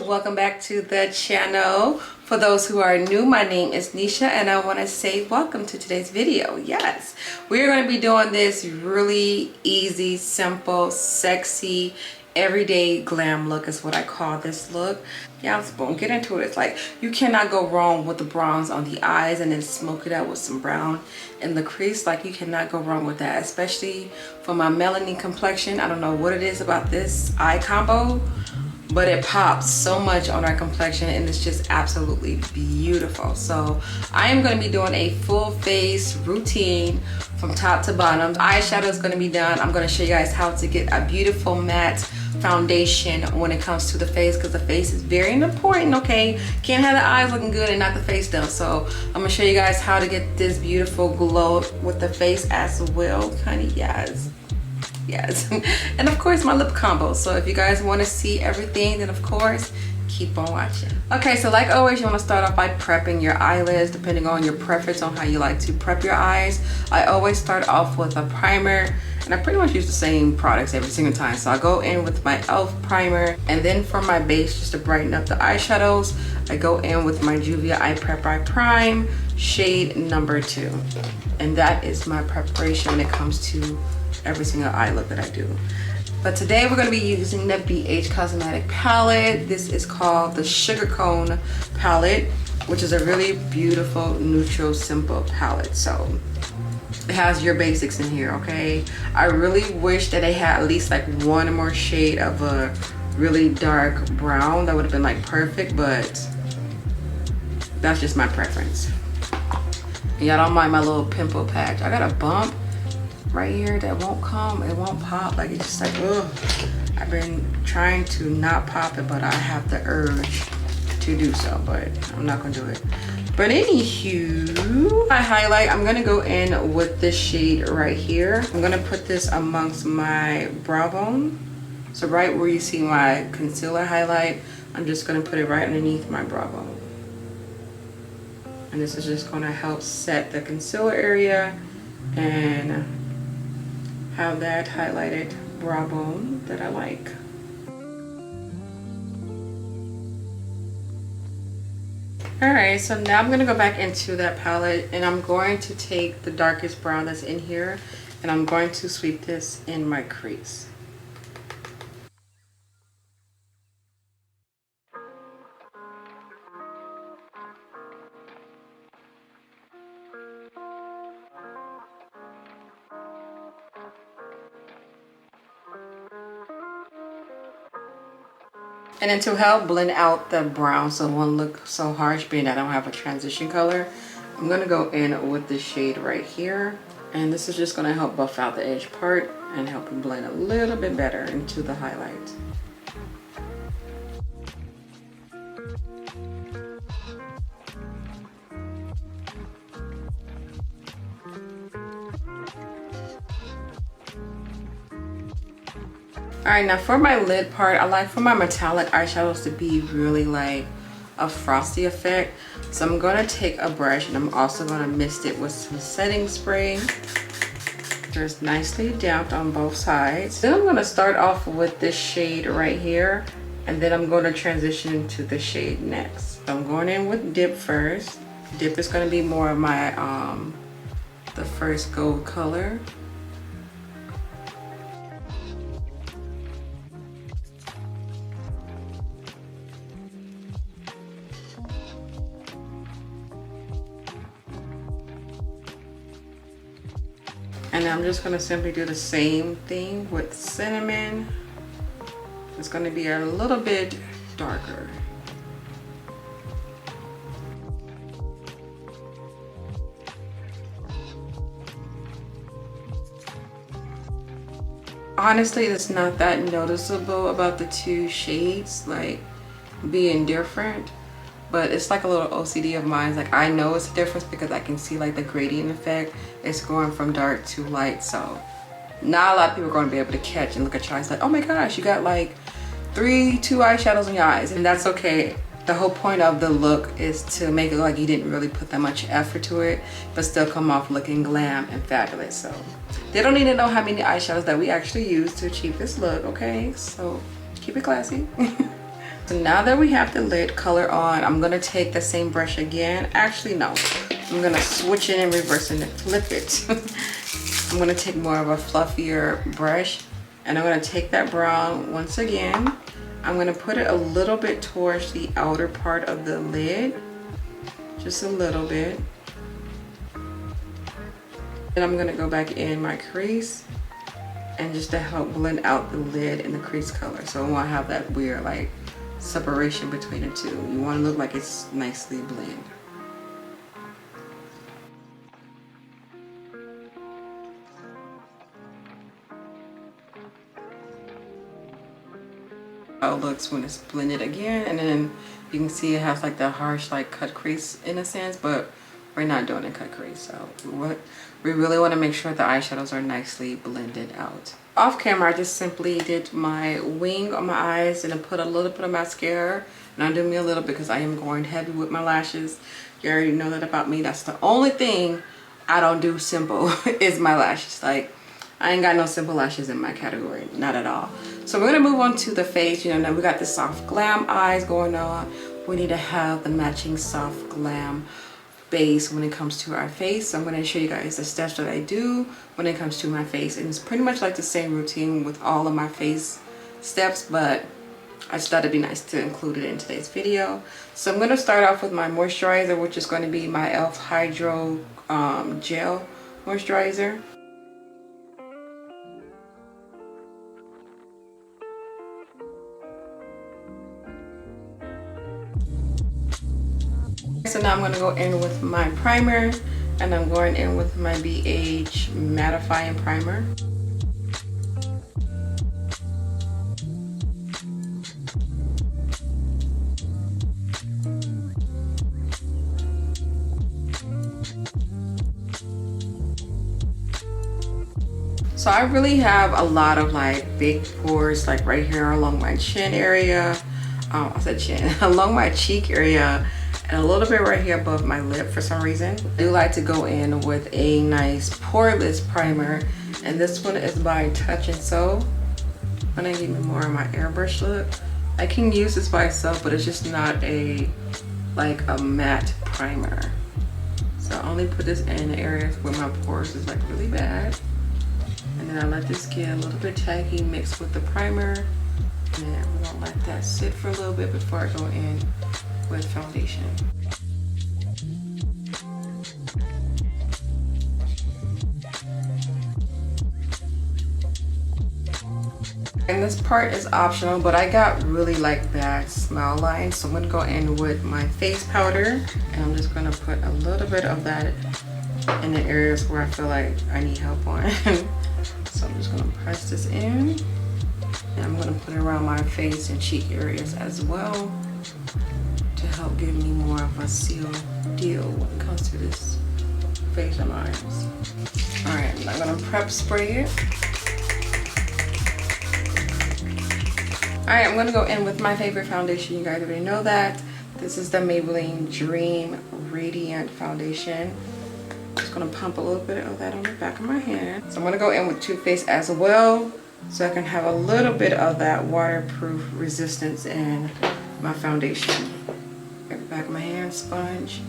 Welcome back to the channel. For those who are new, my name is Nisha and I want to say welcome to today's video. Yes, we're going to be doing this really easy, simple, sexy, everyday glam look is what I call this look. Yeah, let's get into it. It's like you cannot go wrong with the bronze on the eyes and then smoke it out with some brown in the crease. Like you cannot go wrong with that, especially for my melanin complexion. I don't know what it is about this eye combo, but it pops so much on our complexion and it's just absolutely beautiful. So I am going to be doing a full face routine from top to bottom. Eyeshadow is going to be done. I'm going to show you guys how to get a beautiful matte foundation when it comes to the face, because the face is very important. Okay, can't have the eyes looking good and not the face done. So I'm going to show you guys how to get this beautiful glow with the face as well. Honey, yes. Yes, and of course my lip combo. So if you guys want to see everything, then of course keep on watching. Okay, so like always, you want to start off by prepping your eyelids depending on your preference on how you like to prep your eyes. I always start off with a primer, and I pretty much use the same products every single time. So I go in with my e.l.f. primer, and then for my base, just to brighten up the eyeshadows, I go in with my Juvia Eye Prep Eye Prime shade number 2, and that is my preparation when it comes to every single eye look that I do. But today we're going to be using the BH Cosmetic palette. This is called the Sugar Cone palette, which is a really beautiful neutral simple palette. So it has your basics in here. Okay, I really wish that they had at least like one more shade of a really dark brown. That would have been like perfect, but that's just my preference. Y'all don't mind my little pimple patch. I got a bump right here that won't come, it won't pop. Like it's just like, ugh. I've been trying to not pop it, but I have the urge to do so, but I'm not gonna do it. But anywho, my highlight, I'm gonna go in with this shade right here. I'm gonna put this amongst my brow bone. So right where you see my concealer highlight, I'm just gonna put it right underneath my brow bone. And this is just gonna help set the concealer area and have that highlighted brow bone that I like. Alright, so now I'm going to go back into that palette and I'm going to take the darkest brown that's in here and I'm going to sweep this in my crease. And then to help blend out the brown so it won't look so harsh, being that I don't have a transition color, I'm going to go in with this shade right here. And this is just going to help buff out the edge part and help it blend a little bit better into the highlight. Alright, now for my lid part, I like for my metallic eyeshadows to be really like a frosty effect. So I'm going to take a brush and I'm also going to mist it with some setting spray. Just nicely damped on both sides. Then I'm going to start off with this shade right here. And then I'm going to transition into the shade next. So I'm going in with Dip first. Dip is going to be more of my, the first gold color. And I'm just going to simply do the same thing with Cinnamon. It's going to be a little bit darker. honestly, it's not that noticeable about the two shades like being different, but it's like a little OCD of mine. Like I know it's a difference because I can see like the gradient effect. It's going from dark to light, so not a lot of people are going to be able to catch and look at your eyes like, oh my gosh, you got like two eyeshadows in your eyes. And that's okay. The whole point of the look is to make it like you didn't really put that much effort to it, but still come off looking glam and fabulous. So they don't need to know how many eyeshadows that we actually use to achieve this look, okay? So keep it classy. So now that we have the lid color on, I'm gonna take the same brush again. Actually, no, I'm gonna switch it in reverse and flip it. I'm gonna take more of a fluffier brush, and I'm gonna take that brown once again. I'm gonna put it a little bit towards the outer part of the lid, just a little bit. And I'm gonna go back in my crease, and just to help blend out the lid and the crease color. So I won't have that weird like separation between the two. You want to look like it's nicely blended. How it looks when it's blended again, and then you can see it has like the harsh like cut crease in a sense, but we're not doing a cut crease. So what we really want to make sure the eyeshadows are nicely blended out. Off camera, I just simply did my wing on my eyes and then put a little bit of mascara. And I'm doing me a little because I am going heavy with my lashes. You already know that about me. That's the only thing I don't do simple is my lashes. Like I ain't got no simple lashes in my category, not at all. So we're gonna move on to the face. You know, now we got the soft glam eyes going on. We need to have the matching soft glam base when it comes to our face. So I'm going to show you guys the steps that I do when it comes to my face, and it's pretty much like the same routine with all of my face steps, but I just thought it'd be nice to include it in today's video. So I'm going to start off with my moisturizer, which is going to be my e.l.f. Hydro Gel Moisturizer. So now I'm going to go in with my primer, and I'm going in with my BH mattifying primer. So I really have a lot of like big pores, like right here along my chin area. I said chin, along my cheek area, and a little bit right here above my lip for some reason. I do like to go in with a nice poreless primer, and this one is by Touch and Sew. I'm gonna give me more of my airbrush look. I can use this by itself, but it's just not a like a matte primer. So I only put this in the areas where my pores is like really bad, and then I let this get a little bit tacky mixed with the primer, and we're gonna let that sit for a little bit before I go in with foundation. And this part is optional, but I got really like bad smile lines, so I'm gonna go in with my face powder, and I'm just gonna put a little bit of that in the areas where I feel like I need help on. So I'm just gonna press this in, and I'm gonna put it around my face and cheek areas as well, to help give me more of a seal deal when it comes to this face and eyes. Alright, I'm gonna prep spray it. Alright, I'm gonna go in with my favorite foundation. You guys already know that. This is the Maybelline Dream Radiant Foundation. I'm just gonna pump a little bit of that on the back of my hand. So I'm gonna go in with Too Faced as well, so I can have a little bit of that waterproof resistance in my foundation. At the back of my hand, sponge.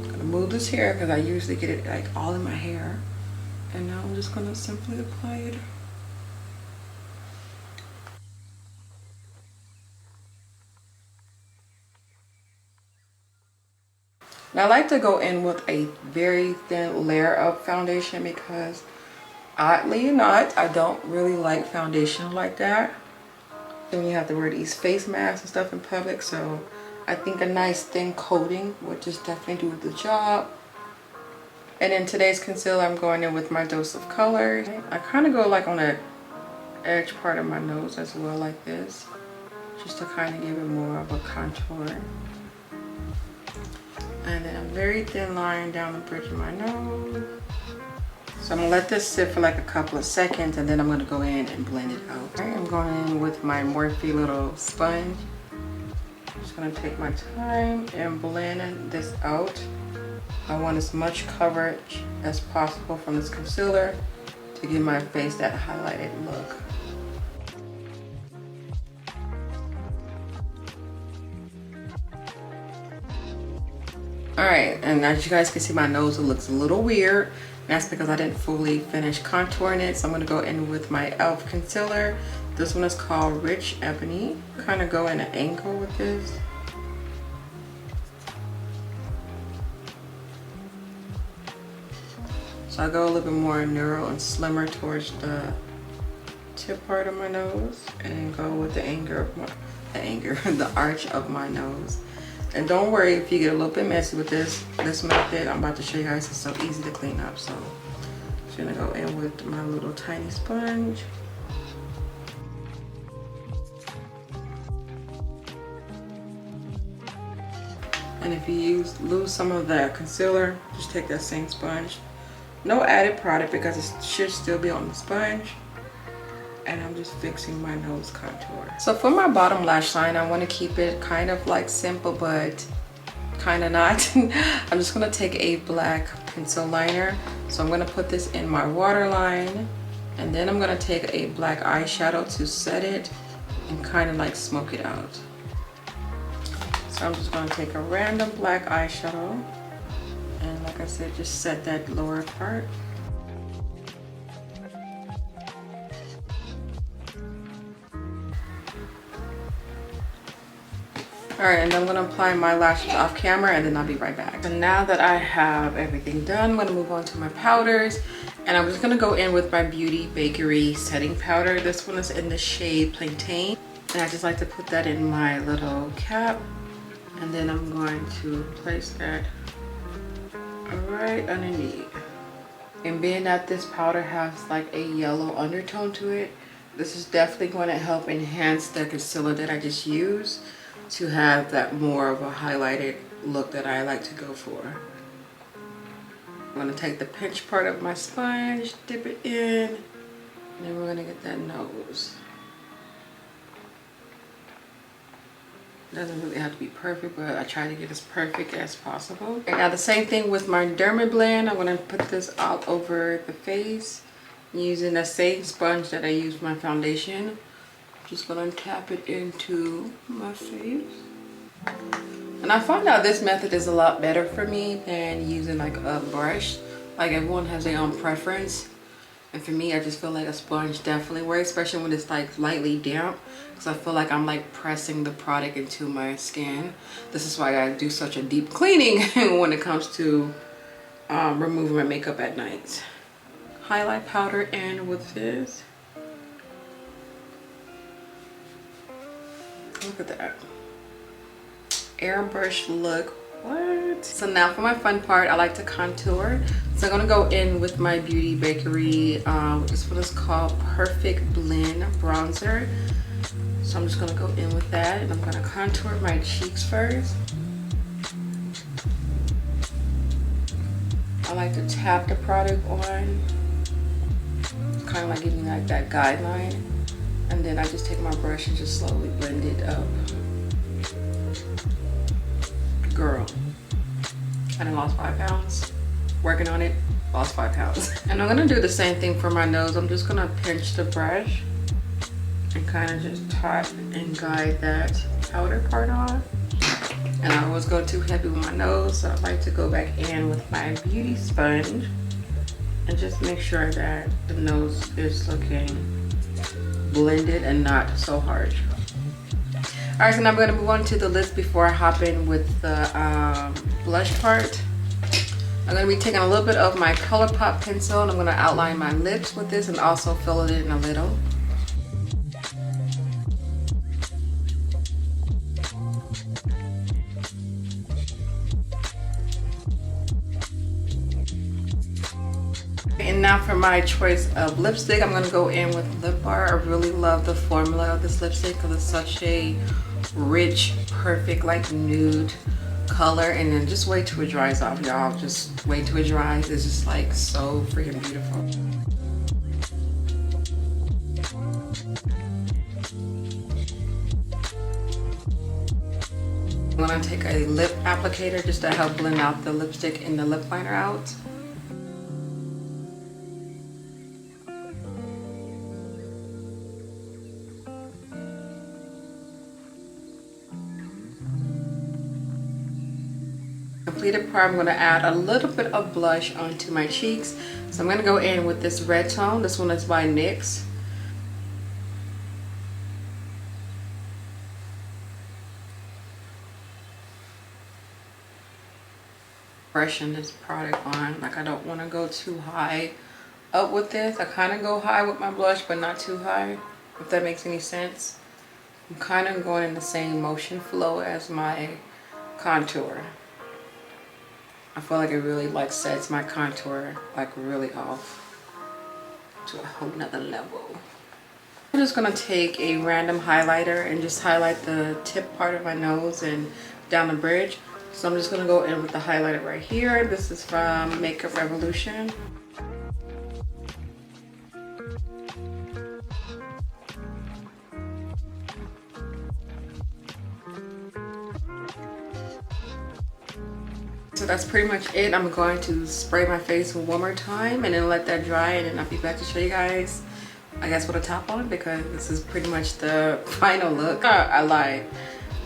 I'm gonna move this hair because I usually get it like all in my hair. And now I'm just gonna simply apply it. And I like to go in with a very thin layer of foundation because, oddly enough, I don't really like foundation like that. Then you have to wear these face masks and stuff in public, so I think a nice thin coating would just definitely do the job. And in today's concealer, I'm going in with my Dose of Color. I kind of go like on a edge part of my nose as well, like this, just to kind of give it more of a contour. And then a very thin line down the bridge of my nose. So I'm gonna let this sit for like a couple of seconds, and then I'm gonna go in and blend it out. Okay, I'm going in with my Morphe little sponge. I'm just gonna take my time and blend this out. I want as much coverage as possible from this concealer to give my face that highlighted look. Alright, and as you guys can see, my nose looks a little weird. That's because I didn't fully finish contouring it. So I'm gonna go in with my e.l.f. concealer. This one is called Rich Ebony. Kind of go in an angle with this. So I go a little bit more narrow and slimmer towards the tip part of my nose, and then go with the arch of my nose. And don't worry if you get a little bit messy with this method I'm about to show you guys. It's so easy to clean up. So I'm just gonna go in with my little tiny sponge. And if you lose some of that concealer, just take that same sponge. No added product because it should still be on the sponge. And I'm just fixing my nose contour. So for my bottom lash line, I want to keep it kind of like simple, but kind of not. I'm just going to take a black pencil liner. So I'm going to put this in my waterline, and then I'm going to take a black eyeshadow to set it and kind of like smoke it out. So I'm just going to take a random black eyeshadow, and like I said, just set that lower part. Alright, and then I'm going to apply my lashes off camera, and then I'll be right back. So now that I have everything done, I'm going to move on to my powders. And I'm just going to go in with my Beauty Bakery setting powder. This one is in the shade Plantain. And I just like to put that in my little cap. And then I'm going to place that right underneath. And being that this powder has like a yellow undertone to it, this is definitely going to help enhance the concealer that I just used, to have that more of a highlighted look that I like to go for. I'm going to take the pinch part of my sponge, dip it in, and then we're going to get that nose. Doesn't really have to be perfect, but I try to get as perfect as possible. And now the same thing with my Dermablend. I'm going to put this all over the face using the same sponge that I use for my foundation. Just gonna tap it into my face. And I found out this method is a lot better for me than using like a brush. Like everyone has their own preference. And for me, I just feel like a sponge definitely works, especially when it's like lightly damp. Because I feel like I'm like pressing the product into my skin. This is why I do such a deep cleaning when it comes to removing my makeup at night. Highlight powder in with this. Look at that airbrush look. What? So now for my fun part, I like to contour. So I'm gonna go in with my Beauty Bakery, this one is called Perfect Blend bronzer. So I'm just gonna go in with that, and I'm gonna contour my cheeks first. I like to tap the product on, kind of like giving like that guideline. And then I just take my brush and just slowly blend it up. Girl, I done lost 5 pounds. Working on it, lost 5 pounds. And I'm gonna do the same thing for my nose. I'm just gonna pinch the brush and kind of just tap and guide that outer part on. And I always go too heavy with my nose, so I like to go back in with my beauty sponge and just make sure that the nose is looking blended and not so harsh. Alright, so now I'm going to move on to the lips before I hop in with the blush part. I'm going to be taking a little bit of my ColourPop pencil, and I'm going to outline my lips with this and also fill it in a little. And now for my choice of lipstick, I'm gonna go in with Lip Bar. I really love the formula of this lipstick because it's such a rich, perfect, like nude color. And then just wait till it dries off, y'all. Just wait till it dries. It's just like so freaking beautiful. I'm gonna take a lip applicator just to help blend out the lipstick and the lip liner out. Completed part, I'm going to add a little bit of blush onto my cheeks. So I'm going to go in with this red tone. This one is by NYX. Brushing this product on, like I don't want to go too high up with this. I kind of go high with my blush, but not too high, if that makes any sense. I'm kind of going in the same motion flow as my contour. I feel like it really like sets my contour like really off to a whole nother level. I'm just gonna take a random highlighter and just highlight the tip part of my nose and down the bridge. So I'm just gonna go in with the highlighter right here. This is from Makeup Revolution. So that's pretty much it. I'm going to spray my face one more time and then let that dry, and then I'll be back to show you guys, I guess, with a top on, because this is pretty much the final look. I lied.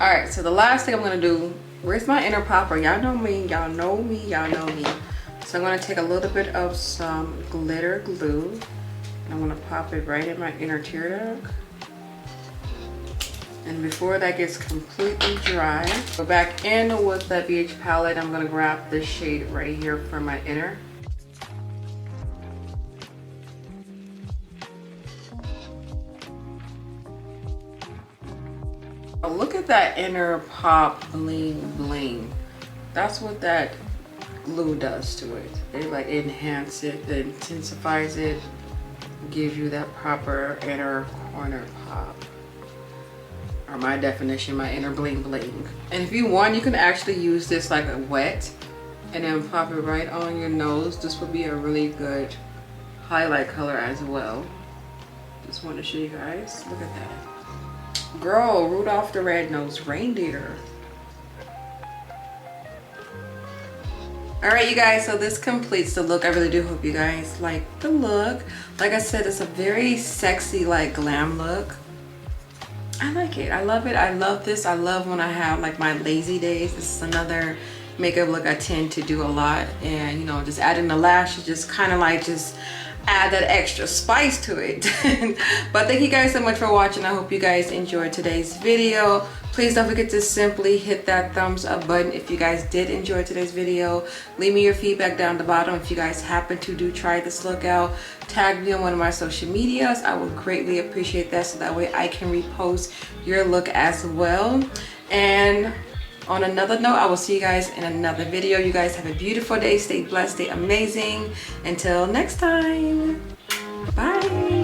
All right, so the last thing I'm gonna do, where's my inner popper? Y'all know me, y'all know me, y'all know me. So I'm gonna take a little bit of some glitter glue and I'm gonna pop it right in my inner tear duct. And before that gets completely dry, go back in with that BH palette. I'm gonna grab this shade right here for my inner. Oh, look at that inner pop bling bling. That's what that glue does to it. It like enhances it, it intensifies it, gives you that proper inner corner pop. Or my definition, my inner bling bling. And if you want, you can actually use this like a wet and then pop it right on your nose. This would be a really good highlight color as well. Just want to show you guys. Look at that. Girl, Rudolph the Red-Nosed Reindeer. Alright, you guys, so this completes the look. I really do hope you guys like the look. Like I said, it's a very sexy, like glam look. I like it. I love it. I love this. I love when I have like my lazy days. This is another makeup look I tend to do a lot. And you know, just adding the lashes, just kind of like just add that extra spice to it. But thank you guys so much for watching. I hope you guys enjoyed today's video. Please don't forget to simply hit that thumbs up button if you guys did enjoy today's video. Leave me your feedback down the bottom if you guys happen to try this look out. Tag me on one of my social medias. I would greatly appreciate that, so that way I can repost your look as well. And on another note, I will see you guys in another video. You guys have a beautiful day. Stay blessed, stay amazing. Until next time, bye.